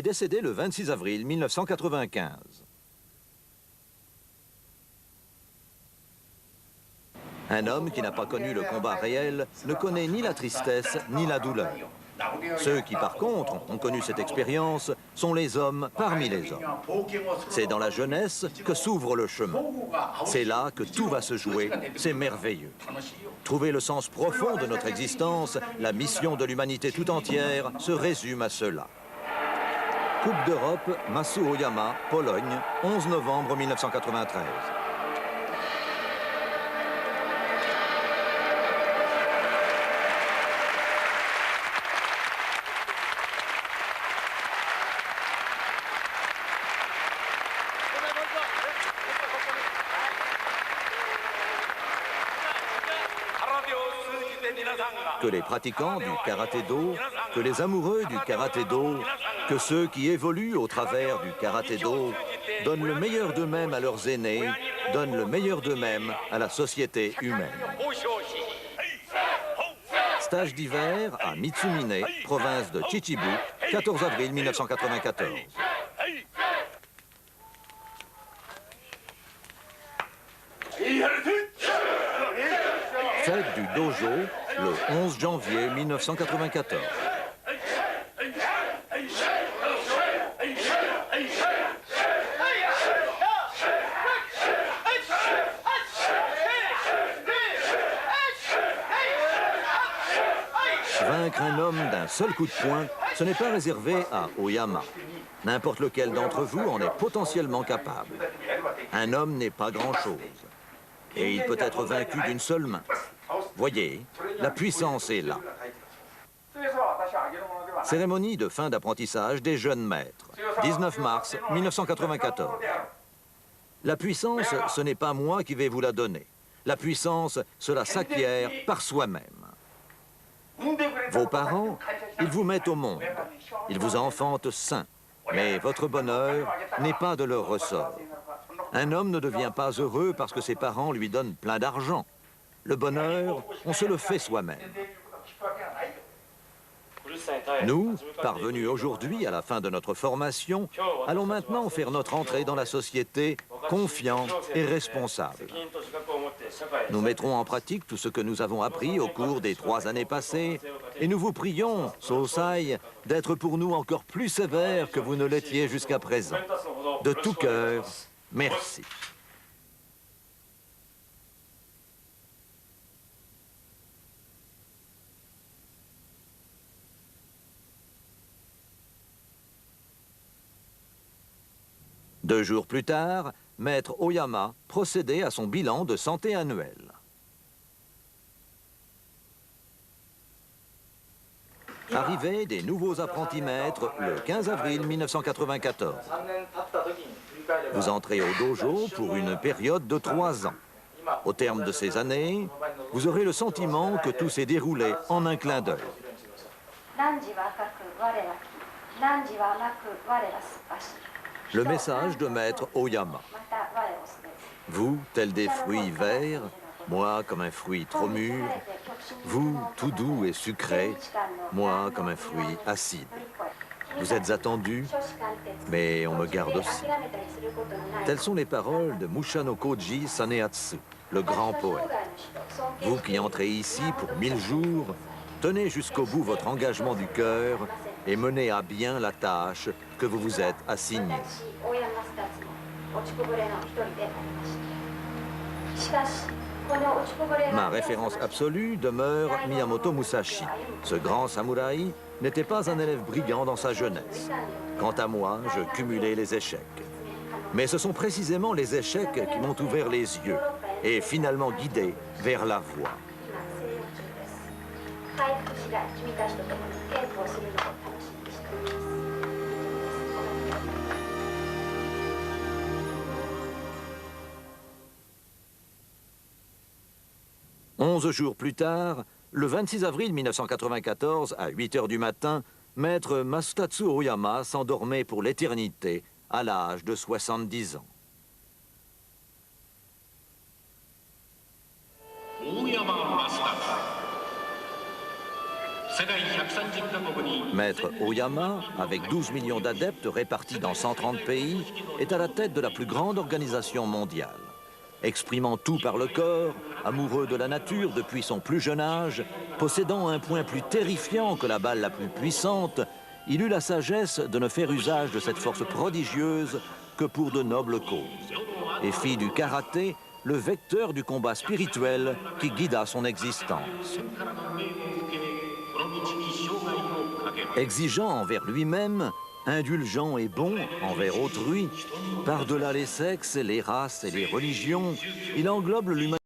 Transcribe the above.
décédé le 26 avril 1995. Un homme qui n'a pas connu le combat réel ne connaît ni la tristesse ni la douleur. Ceux qui, par contre, ont connu cette expérience sont les hommes parmi les hommes. C'est dans la jeunesse que s'ouvre le chemin. C'est là que tout va se jouer. C'est merveilleux. Trouver le sens profond de notre existence, la mission de l'humanité tout entière, se résume à cela. Coupe d'Europe, Masu Oyama, Pologne, 11 novembre 1993. Que les pratiquants du karaté-do, que les amoureux du karaté-do, que ceux qui évoluent au travers du karaté-do donnent le meilleur d'eux-mêmes à leurs aînés, donnent le meilleur d'eux-mêmes à la société humaine. Stage d'hiver à Mitsumine, province de Chichibu, 14 avril 1994. Fête du dojo, le 11 janvier 1994. Vaincre un homme d'un seul coup de poing, ce n'est pas réservé à Oyama. N'importe lequel d'entre vous en est potentiellement capable. Un homme n'est pas grand-chose. Et il peut être vaincu d'une seule main. Voyez, la puissance est là. Cérémonie de fin d'apprentissage des jeunes maîtres. 19 mars 1994. La puissance, ce n'est pas moi qui vais vous la donner. La puissance, cela s'acquiert par soi-même. Vos parents, ils vous mettent au monde. Ils vous enfantent sains. Mais votre bonheur n'est pas de leur ressort. Un homme ne devient pas heureux parce que ses parents lui donnent plein d'argent. Le bonheur, on se le fait soi-même. Nous, parvenus aujourd'hui à la fin de notre formation, allons maintenant faire notre entrée dans la société confiants et responsables. Nous mettrons en pratique tout ce que nous avons appris au cours des 3 années passées et nous vous prions, Sosai, d'être pour nous encore plus sévères que vous ne l'étiez jusqu'à présent. De tout cœur, merci. Deux jours plus tard, Maître Oyama procédait à son bilan de santé annuel. Arrivée des nouveaux apprentis maîtres le 15 avril 1994. Vous entrez au dojo pour une période de 3 ans. Au terme de ces années, vous aurez le sentiment que tout s'est déroulé en un clin d'œil. Le message de Maître Oyama. Vous, tels des fruits verts, moi comme un fruit trop mûr, vous, tout doux et sucré, moi comme un fruit acide. Vous êtes attendus, mais on me garde aussi. Telles sont les paroles de Mushano Koji Saneatsu, le grand poète. Vous qui entrez ici pour 1000 jours, tenez jusqu'au bout votre engagement du cœur et menez à bien la tâche que vous vous êtes assignée. Ma référence absolue demeure Miyamoto Musashi. Ce grand samouraï n'était pas un élève brillant dans sa jeunesse. Quant à moi, je cumulais les échecs. Mais ce sont précisément les échecs qui m'ont ouvert les yeux et finalement guidé vers la voie. Onze jours plus tard, le 26 avril 1994, à 8 heures du matin, Maître Masutatsu Oyama s'endormait pour l'éternité, à l'âge de 70 ans. Maître Oyama, avec 12 millions d'adeptes répartis dans 130 pays, est à la tête de la plus grande organisation mondiale. Exprimant tout par le corps, amoureux de la nature depuis son plus jeune âge, possédant un point plus terrifiant que la balle la plus puissante, il eut la sagesse de ne faire usage de cette force prodigieuse que pour de nobles causes, et fit du karaté le vecteur du combat spirituel qui guida son existence. Exigeant envers lui-même, indulgent et bon envers autrui, par-delà les sexes, les races et les religions, il englobe l'humanité.